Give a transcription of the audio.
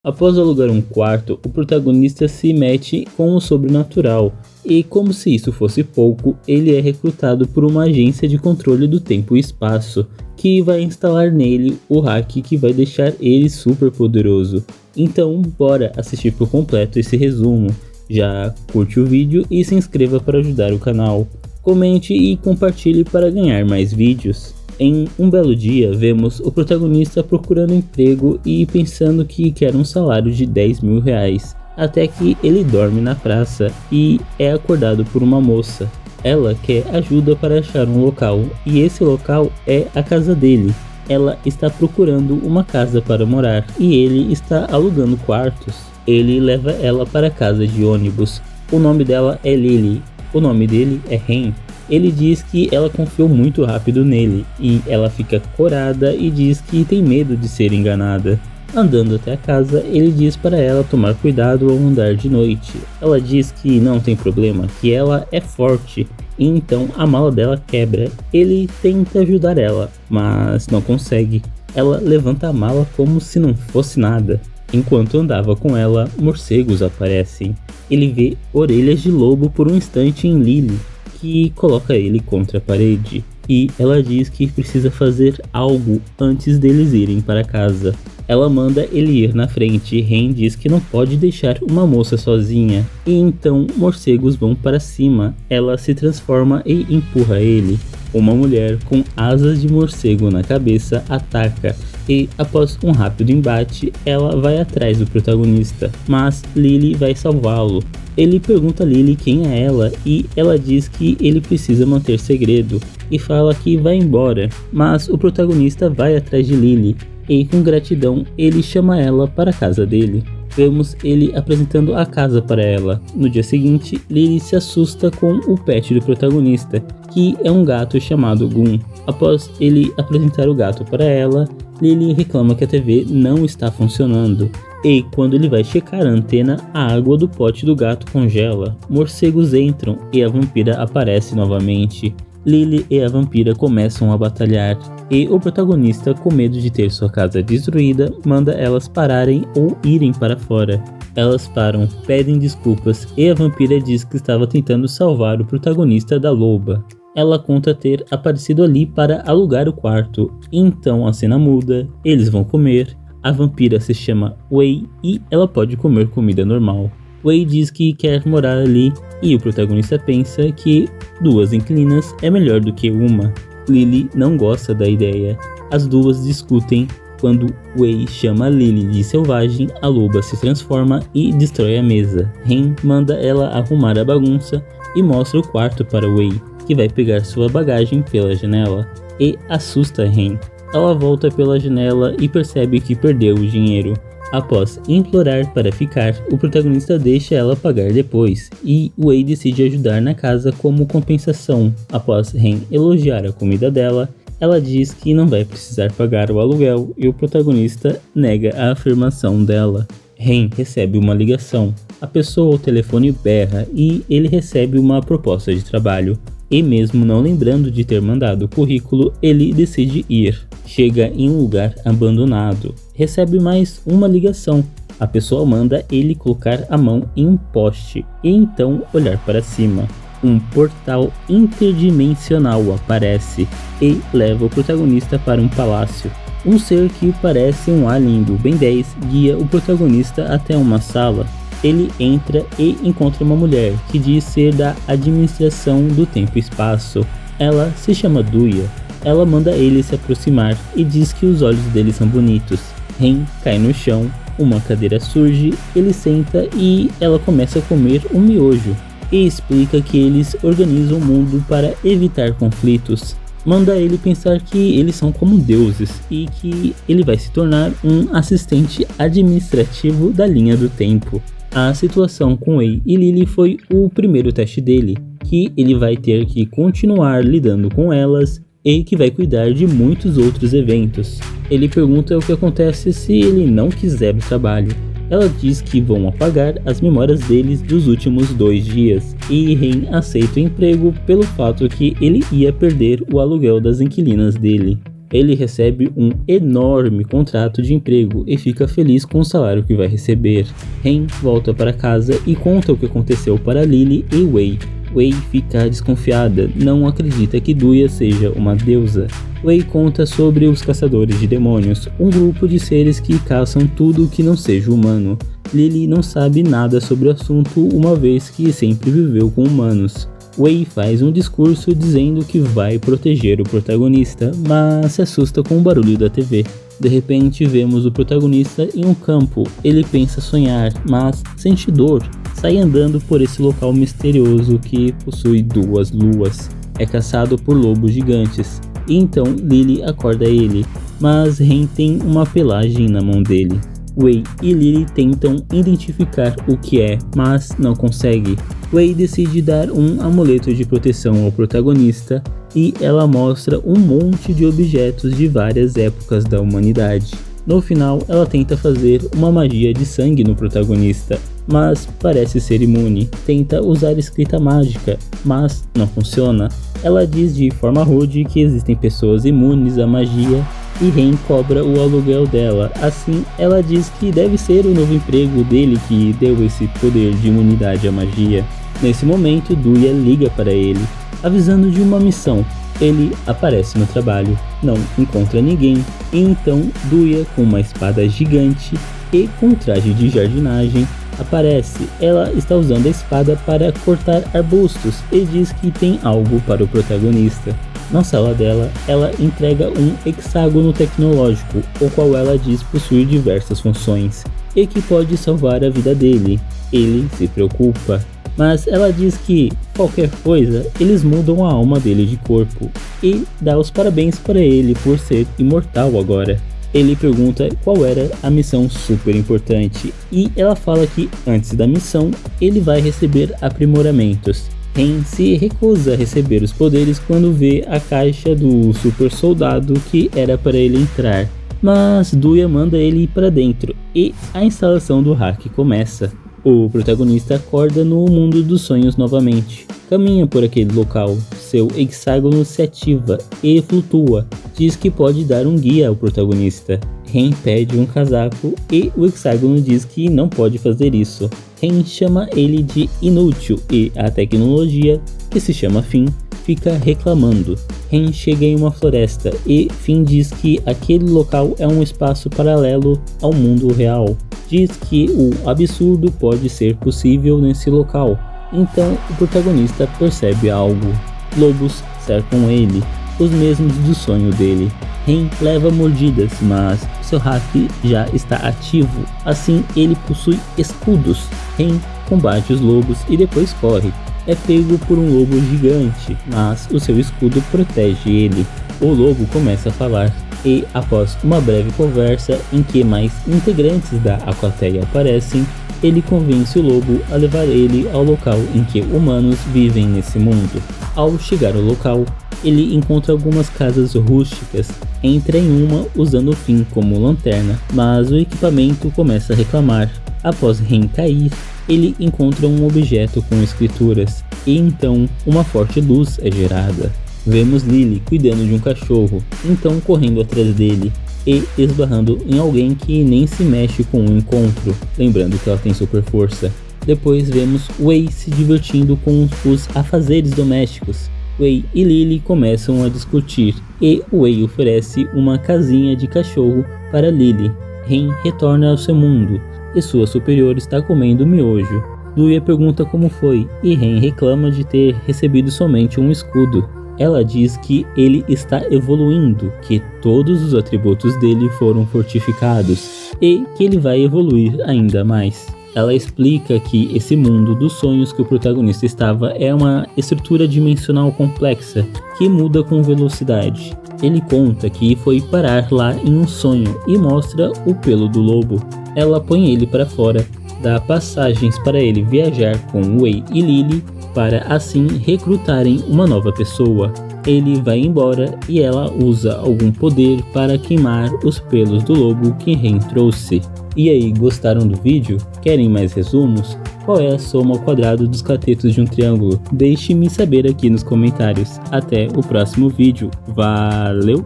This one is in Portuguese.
Após alugar um quarto, o protagonista se mete com o sobrenatural e, como se isso fosse pouco, ele é recrutado por uma agência de controle do tempo e espaço que vai instalar nele o hack que vai deixar ele super poderoso. Então, bora assistir por completo esse resumo. Já curte o vídeo e se inscreva para ajudar o canal. Comente e compartilhe para ganhar mais vídeos. Em um belo dia, vemos o protagonista procurando emprego e pensando que quer um salário de 10 mil reais, até que ele dorme na praça e é acordado por uma moça. Ela quer ajuda para achar um local, e esse local é a casa dele. Ela está procurando uma casa para morar e ele está alugando quartos. Ele leva ela para a casa de ônibus. O nome dela é Lily, o nome dele é Ren. Ele diz que ela confiou muito rápido nele e ela fica corada e diz que tem medo de ser enganada. Andando até a casa, ele diz para ela tomar cuidado ao andar de noite. Ela diz que não tem problema, que ela é forte, e então a mala dela quebra. Ele tenta ajudar ela, mas não consegue. Ela levanta a mala como se não fosse nada. Enquanto andava com ela, morcegos aparecem. Ele vê orelhas de lobo por um instante em Lily, que coloca ele contra a parede, e ela diz que precisa fazer algo antes deles irem para casa. Ela manda ele ir na frente e Ren diz que não pode deixar uma moça sozinha, e então morcegos vão para cima. Ela se transforma e empurra ele. Uma mulher com asas de morcego na cabeça ataca e, após um rápido embate, ela vai atrás do protagonista, mas Lily vai salvá-lo. Ele pergunta a Lily quem é ela e ela diz que ele precisa manter segredo e fala que vai embora, mas o protagonista vai atrás de Lily e, com gratidão, ele chama ela para a casa dele. Vemos ele apresentando a casa para ela. No dia seguinte, Lily se assusta com o pet do protagonista, que é um gato chamado Gun. Após ele apresentar o gato para ela, Lily reclama que a TV não está funcionando. E quando ele vai checar a antena, a água do pote do gato congela. Morcegos entram e a vampira aparece novamente. Lily e a vampira começam a batalhar, e o protagonista, com medo de ter sua casa destruída, manda elas pararem ou irem para fora. Elas param, pedem desculpas, e a vampira diz que estava tentando salvar o protagonista da loba. Ela conta ter aparecido ali para alugar o quarto, então a cena muda, eles vão comer. A vampira se chama Wei e ela pode comer comida normal. Wei diz que quer morar ali e o protagonista pensa que 2 inquilinas é melhor do que uma. Lily não gosta da ideia. As duas discutem. Quando Wei chama Lily de selvagem, a loba se transforma e destrói a mesa. Ren manda ela arrumar a bagunça e mostra o quarto para Wei, que vai pegar sua bagagem pela janela e assusta Ren. Ela volta pela janela e percebe que perdeu o dinheiro. Após implorar para ficar, o protagonista deixa ela pagar depois, e Wei decide ajudar na casa como compensação. Após Ren elogiar a comida dela, ela diz que não vai precisar pagar o aluguel e o protagonista nega a afirmação dela. Ren recebe uma ligação. A pessoa ao telefone berra e ele recebe uma proposta de trabalho. E mesmo não lembrando de ter mandado o currículo, ele decide ir. Chega em um lugar abandonado. Recebe mais uma ligação. A pessoa manda ele colocar a mão em um poste e então olhar para cima. Um portal interdimensional aparece e leva o protagonista para um palácio. Um ser que parece um alien do Ben 10 guia o protagonista até uma sala. Ele entra e encontra uma mulher que diz ser da administração do tempo e espaço. Ela se chama Duya. Ela manda ele se aproximar e diz que os olhos dele são bonitos. Ren cai no chão, uma cadeira surge, ele senta e ela começa a comer um miojo. E explica que eles organizam o mundo para evitar conflitos. Manda ele pensar que eles são como deuses e que ele vai se tornar um assistente administrativo da linha do tempo. A situação com Wei e Lily foi o primeiro teste dele, que ele vai ter que continuar lidando com elas e que vai cuidar de muitos outros eventos. Ele pergunta o que acontece se ele não quiser o trabalho. Ela diz que vão apagar as memórias deles dos últimos 2 dias, e Ren aceita o emprego pelo fato que ele ia perder o aluguel das inquilinas dele. Ele recebe um enorme contrato de emprego e fica feliz com o salário que vai receber. Ren volta para casa e conta o que aconteceu para Lily e Wei. Wei fica desconfiada, não acredita que Duya seja uma deusa. Wei conta sobre os caçadores de demônios, um grupo de seres que caçam tudo que não seja humano. Lily não sabe nada sobre o assunto, uma vez que sempre viveu com humanos. Wei faz um discurso dizendo que vai proteger o protagonista, mas se assusta com o barulho da TV. De repente vemos o protagonista em um campo. Ele pensa sonhar, mas sente dor. Sai andando por esse local misterioso que possui 2 luas. É caçado por lobos gigantes. E então Lily acorda ele, mas Ren tem uma pelagem na mão dele. Wei e Lily tentam identificar o que é, mas não conseguem. Wei decide dar um amuleto de proteção ao protagonista e ela mostra um monte de objetos de várias épocas da humanidade. No final, ela tenta fazer uma magia de sangue no protagonista, mas parece ser imune. Tenta usar escrita mágica, mas não funciona. Ela diz de forma rude que existem pessoas imunes à magia e Ren cobra o aluguel dela. Assim, ela diz que deve ser o novo emprego dele que deu esse poder de imunidade à magia. Nesse momento, Duya liga para ele, avisando de uma missão. Ele aparece no trabalho, não encontra ninguém, e então Duya, com uma espada gigante e com um traje de jardinagem, aparece. Ela está usando a espada para cortar arbustos e diz que tem algo para o protagonista. Na sala dela, ela entrega um hexágono tecnológico, o qual ela diz possuir diversas funções e que pode salvar a vida dele. Ele se preocupa, mas ela diz que qualquer coisa, eles mudam a alma dele de corpo e dá os parabéns para ele por ser imortal agora. Ele pergunta qual era a missão super importante e ela fala que antes da missão ele vai receber aprimoramentos. Ren se recusa a receber os poderes quando vê a caixa do super soldado que era para ele entrar, mas Duya manda ele ir para dentro e a instalação do hack começa. O protagonista acorda no mundo dos sonhos novamente, caminha por aquele local, seu hexágono se ativa e flutua, diz que pode dar um guia ao protagonista. Ren pede um casaco e o hexágono diz que não pode fazer isso. Ren chama ele de inútil e a tecnologia, que se chama Finn, fica reclamando. Ren chega em uma floresta e Finn diz que aquele local é um espaço paralelo ao mundo real. Diz que o absurdo pode ser possível nesse local. Então o protagonista percebe algo. Lobos cercam ele, os mesmos do sonho dele. Ren leva mordidas, mas seu hack já está ativo, assim ele possui escudos. Ren combate os lobos e depois corre. É pego por um lobo gigante, mas o seu escudo protege ele. O lobo começa a falar e, após uma breve conversa em que mais integrantes da Aquateia aparecem, ele convence o lobo a levar ele ao local em que humanos vivem nesse mundo. Ao chegar ao local, ele encontra algumas casas rústicas, entra em uma usando o Finn como lanterna, mas o equipamento começa a reclamar. Após Ren cair, ele encontra um objeto com escrituras, e então uma forte luz é gerada. Vemos Lily cuidando de um cachorro, então correndo atrás dele e esbarrando em alguém que nem se mexe com o encontro, lembrando que ela tem super força. Depois vemos Wei se divertindo com os afazeres domésticos. Wei e Lily começam a discutir e Wei oferece uma casinha de cachorro para Lily. Ren retorna ao seu mundo e sua superior está comendo miojo. Duya pergunta como foi e Ren reclama de ter recebido somente um escudo. Ela diz que ele está evoluindo, que todos os atributos dele foram fortificados e que ele vai evoluir ainda mais. Ela explica que esse mundo dos sonhos que o protagonista estava é uma estrutura dimensional complexa que muda com velocidade. Ele conta que foi parar lá em um sonho e mostra o pelo do lobo. Ela põe ele para fora, dá passagens para ele viajar com Wei e Lily para assim recrutarem uma nova pessoa. Ele vai embora e ela usa algum poder para queimar os pelos do lobo que Ren trouxe. E aí, gostaram do vídeo? Querem mais resumos? Qual é a soma ao quadrado dos catetos de um triângulo? Deixe-me saber aqui nos comentários. Até o próximo vídeo. Valeu!